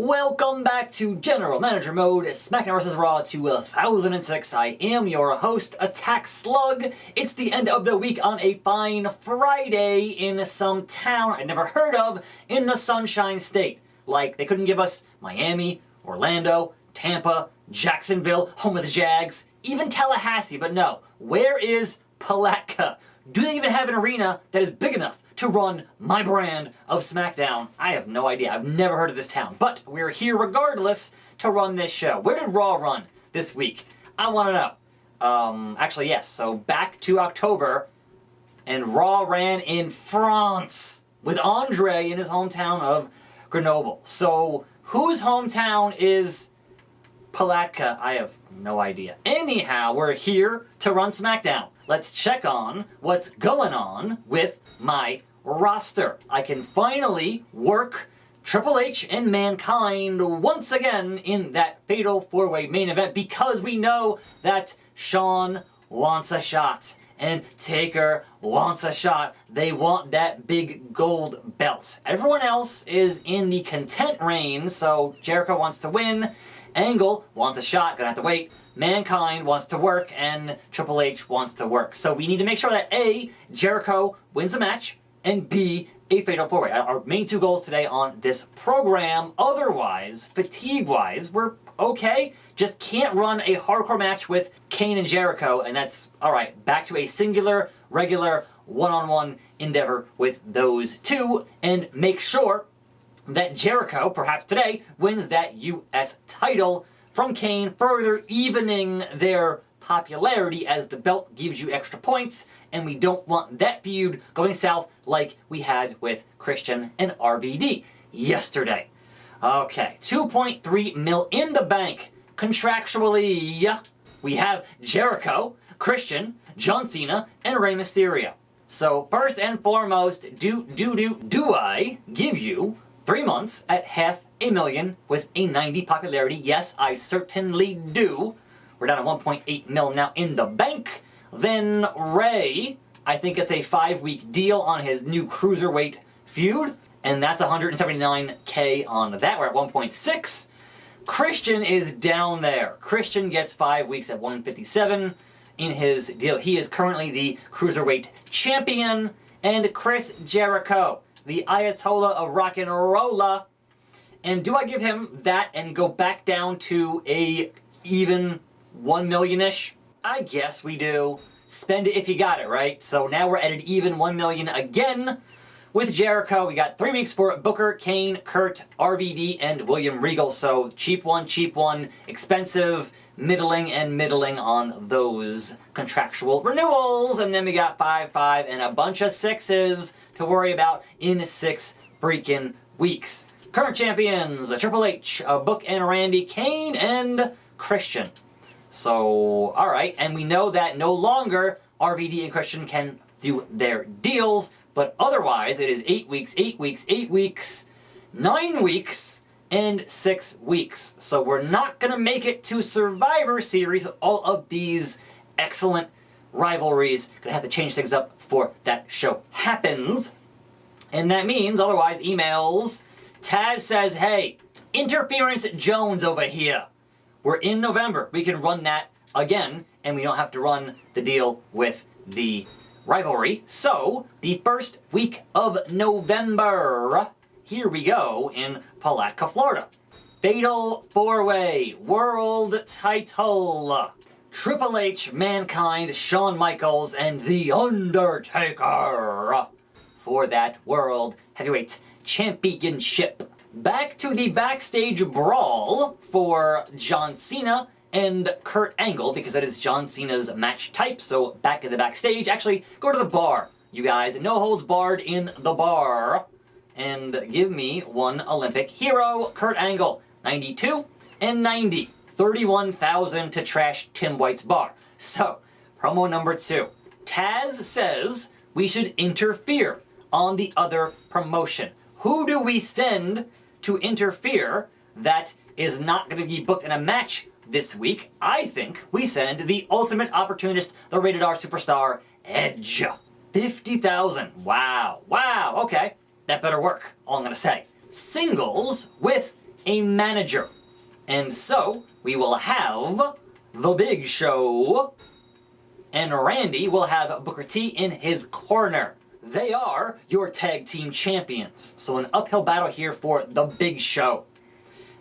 Welcome back to General Manager Mode, SmackDown vs Raw 2006. I am your host, attackslug. It's the end of the week on a fine Friday in some town I'd never heard of in the Sunshine State. Like, they couldn't give us Miami, Orlando, Tampa, Jacksonville, home of the Jags, even Tallahassee, but no. Where is Palatka? Do they even have an arena that is big enough to run my brand of SmackDown? I have no idea. I've never heard of this town. But we're here regardless to run this show. Where did Raw run this week? I want to know. Actually, yes. So back to October, and Raw ran in France with Andre in his hometown of Grenoble. So whose hometown is Palatka? I have no idea. Anyhow, we're here to run SmackDown. Let's check on what's going on with my roster. I can finally work Triple H and Mankind once again in that fatal four-way main event because we know that Shawn wants a shot and Taker wants a shot. They want that big gold belt. Everyone else is in the content reign, so Jericho wants to win, Angle wants a shot, gonna have to wait, Mankind wants to work, and Triple H wants to work. So we need to make sure that A, Jericho wins a match, and B, a fatal four-way. Our main two goals today on this program. Otherwise, fatigue-wise, we're okay. Just can't run a hardcore match with Kane and Jericho, and that's alright. Back to a singular, regular, one-on-one endeavor with those two, and make sure that Jericho, perhaps today, wins that US title from Kane, further evening their popularity as the belt gives you extra points, and we don't want that feud going south like we had with Christian and RVD yesterday. Okay, 2.3 mil in the bank. Contractually, we have Jericho, Christian, John Cena, and Rey Mysterio. So first and foremost, do I give you 3 months at $500,000 with a 90 popularity? Yes, I certainly do. We're down to 1.8 mil now in the bank. Then Rey, I think it's a 5-week deal on his new cruiserweight feud, and that's 179K on that. We're at 1.6. Christian is down there. Christian gets 5 weeks at 157 in his deal. He is currently the cruiserweight champion. And Chris Jericho, the Ayatollah of rock and rolla. And do I give him that and go back down to a even 1 million-ish? I guess we do. Spend it if you got it, right? So now we're at an even 1 million again with Jericho. We got 3 weeks for Booker, Kane, Kurt, RVD, and William Regal. So cheap one, expensive, middling, and middling on those contractual renewals. And then we got 5, and a bunch of 6s to worry about in 6 freaking weeks. Current champions, Triple H, Book and Randy, Kane, and Christian. So, alright, and we know that no longer RVD and Christian can do their deals, but otherwise it is 8 weeks, 8 weeks, 8 weeks, 9 weeks, and 6 weeks. So we're not going to make it to Survivor Series with all of these excellent rivalries. Gonna have to change things up before that show happens. And that means, otherwise, emails. Taz says, hey, Interference Jones over here. We're in November. We can run that again, and we don't have to run the deal with the rivalry. So, the first week of November, here we go in Palatka, Florida. Fatal 4-way World Title. Triple H, Mankind, Shawn Michaels, and The Undertaker for that World Heavyweight Championship. Back to the backstage brawl for John Cena and Kurt Angle, because that is John Cena's match type. So back in the backstage, actually go to the bar, you guys. No holds barred in the bar. And give me one Olympic hero, Kurt Angle, 92 and 90. 31,000 to trash Tim White's bar. So, promo number 2. Taz says we should interfere on the other promotion. Who do we send to interfere that is not going to be booked in a match this week? I think we send the ultimate opportunist, the rated R superstar, Edge. 50,000. Wow. Okay. That better work. All I'm going to say. Singles with a manager. And so, we will have The Big Show, and Randy will have Booker T in his corner. They are your tag team champions. So an uphill battle here for The Big Show.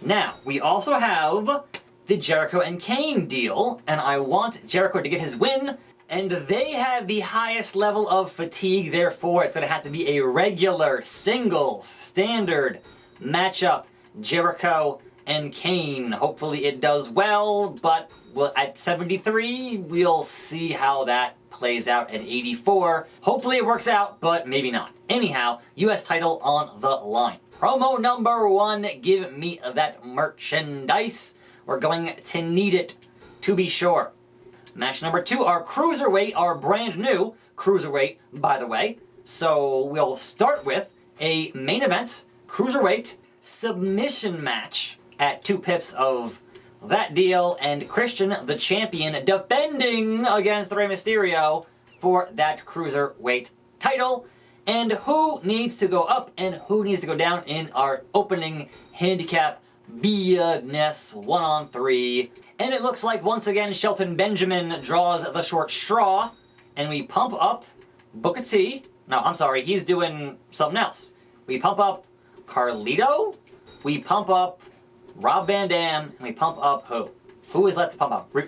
Now, we also have the Jericho and Kane deal, and I want Jericho to get his win, and they have the highest level of fatigue, therefore it's going to have to be a regular, singles, standard matchup, Jericho and Kane. Hopefully it does well, but at 73, we'll see how that plays out at 84. Hopefully it works out, but maybe not. Anyhow, US title on the line. Promo number 1, give me that merchandise. We're going to need it, to be sure. Match number 2, our Cruiserweight, our brand new Cruiserweight, by the way. So we'll start with a main event, Cruiserweight submission match at 2 pips of that deal, and Christian, the champion, defending against Rey Mysterio for that Cruiserweight title. And who needs to go up and who needs to go down in our opening handicap BS 1-on-3. And it looks like once again Shelton Benjamin draws the short straw, and we pump up Booker T. No, I'm sorry, he's doing something else. We pump up Carlito, we pump up Rob Van Dam, and we pump up who? Who is left to pump up? The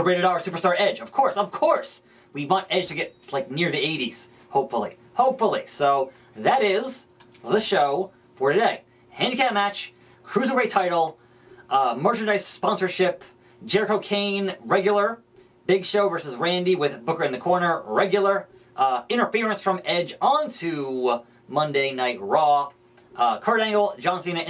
Rated R Superstar Edge. Of course. We want Edge to get like near the 80s, hopefully. So that is the show for today. Handicap match, Cruiserweight title, merchandise sponsorship, Jericho Kane, regular, Big Show versus Randy with Booker in the corner, regular, interference from Edge onto Monday Night Raw, Kurt Angle, John Cena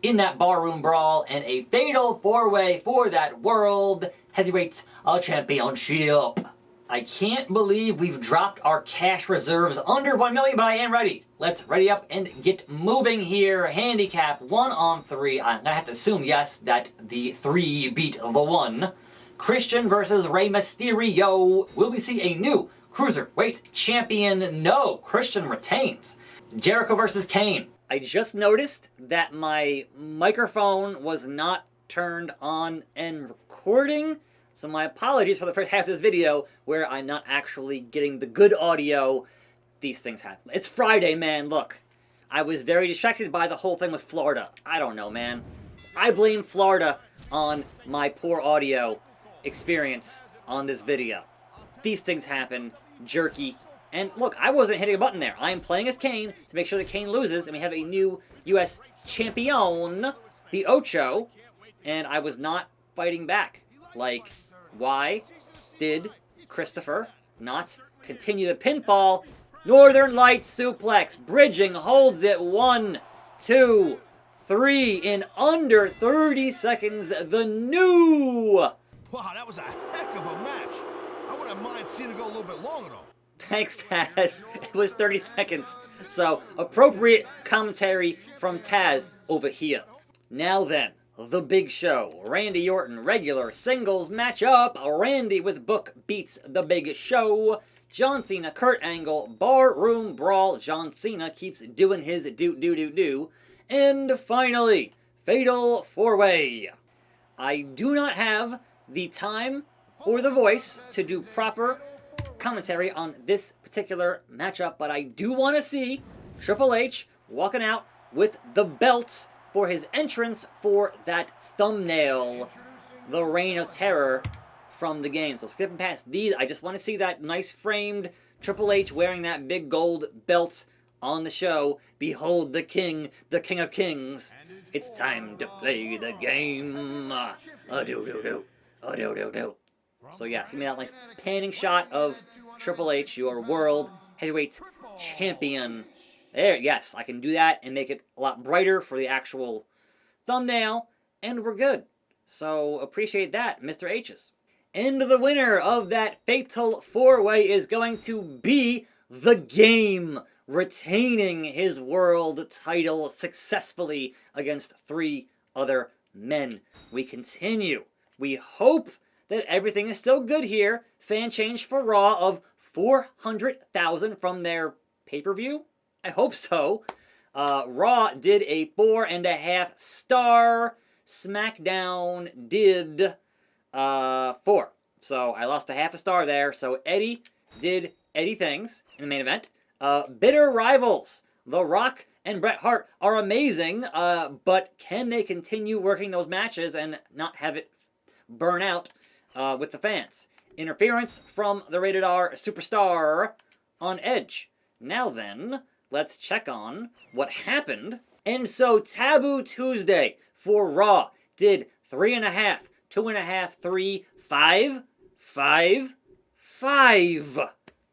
in that barroom brawl, and a fatal 4-way for that World Heavyweight Championship. I can't believe we've dropped our cash reserves under 1 million, but I am ready. Let's ready up and get moving here. Handicap 1-on-3. I'm gonna have to assume, yes, that the 3 beat the 1. Christian versus Rey Mysterio. Will we see a new Cruiserweight champion? No, Christian retains. Jericho versus Kane. I just noticed that my microphone was not turned on and recording, so my apologies for the first half of this video where I'm not actually getting the good audio. These things happen. It's Friday, man, look. I was very distracted by the whole thing with Florida. I don't know, man. I blame Florida on my poor audio experience on this video. These things happen. Jerky. And look, I wasn't hitting a button there. I am playing as Kane to make sure that Kane loses, and we have a new US champion, the Ocho, and I was not fighting back. Like, why did Christopher not continue the pinfall? Northern Lights suplex, bridging, holds it, 1, 2, 3, in under 30 seconds, the new... Wow, that was a heck of a match. I wouldn't mind seeing it go a little bit longer, though. Thanks, Taz. It was 30 seconds. So, appropriate commentary from Taz over here. Now then, The Big Show. Randy Orton, regular singles matchup. Randy with Book beats The Big Show. John Cena, Kurt Angle, barroom brawl. John Cena keeps doing his do. And finally, Fatal 4-Way. I do not have the time or the voice to do proper commentary on this particular matchup, but I do want to see Triple H walking out with the belt for his entrance for that thumbnail, the Reign of Terror from the game. So skipping past these, I just want to see that nice framed Triple H wearing that big gold belt on the show. Behold the King of Kings. It's time to play the game. So yeah, give me that nice panning shot of Triple H, your World Heavyweight Champion. There, yes, I can do that and make it a lot brighter for the actual thumbnail, and we're good. So appreciate that, Mr. H's. And the winner of that Fatal 4-Way is going to be The Game, retaining his world title successfully against 3 other men. We continue. We hope that everything is still good here. Fan change for Raw of 400,000 from their pay-per-view. I hope so. Raw did a 4.5 star. SmackDown did 4. So I lost a half a star there. So Eddie did Eddie things in the main event. Bitter rivals. The Rock and Bret Hart are amazing, but can they continue working those matches and not have it burn out with the fans? Interference from the Rated R Superstar on Edge. Now then, let's check on what happened. And so Taboo Tuesday for Raw did 3.5, 2.5, 3, 5, 5, 5.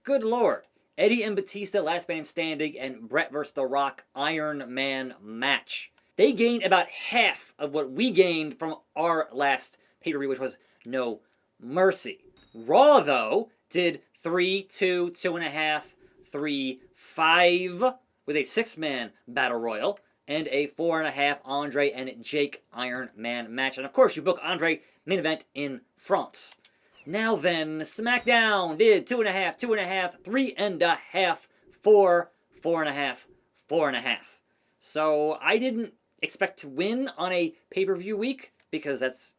Good Lord. Eddie and Batista last man standing and Bret vs. The Rock Iron Man match. They gained about half of what we gained from our last pay-per-view, which was No Mercy. Raw, though, did 3, 2, 2.5, 3, 5 with a 6-man battle royal and a 4.5 Andre and Jake Iron Man match. And of course, you book Andre main event in France. Now then, SmackDown did 2.5, 2.5, 3.5, 4, 4.5, 4.5. So I didn't expect to win on a pay-per-view week because that's,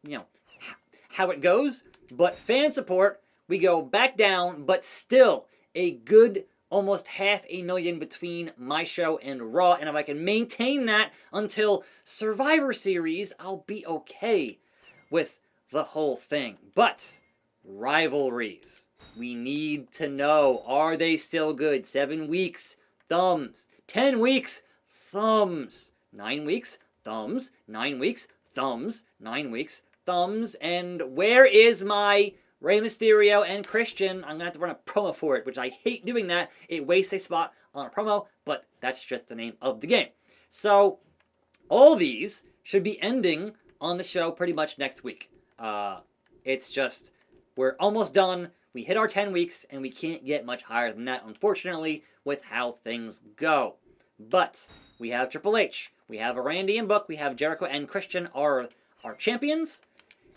how it goes. But fan support, we go back down, but still a good almost 500,000 between my show and Raw. And if I can maintain that until Survivor Series, I'll be okay with the whole thing. But rivalries. We need to know, are they still good? 7 weeks, thumbs. 10 weeks, thumbs. 9 weeks, thumbs. 9 weeks, thumbs. 9 weeks, thumbs. And where is my Rey Mysterio and Christian? I'm going to have to run a promo for it, which I hate doing that. It wastes a spot on a promo, but that's just the name of the game. So, all these should be ending on the show pretty much next week. It's just, we're almost done. We hit our 10 weeks, and we can't get much higher than that, unfortunately, with how things go. But we have Triple H. We have Randy and Book. We have Jericho and Christian are our champions.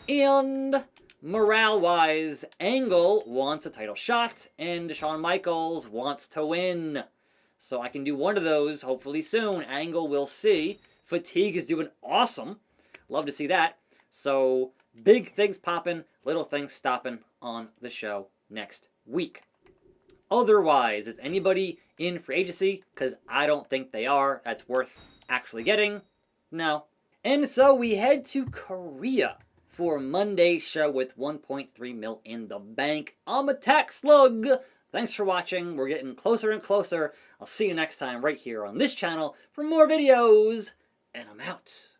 And morale-wise, Angle wants a title shot, and Shawn Michaels wants to win. So I can do one of those, hopefully soon. Angle, we'll see. Fatigue is doing awesome. Love to see that. So, big things popping, little things stopping on the show next week. Otherwise, is anybody in free agency? Because I don't think they are. That's worth actually getting. No. And so we head to Korea for Monday's show with 1.3 mil in the bank. I'm attackslug. Thanks for watching. We're getting closer and closer. I'll see you next time right here on this channel for more videos. And I'm out.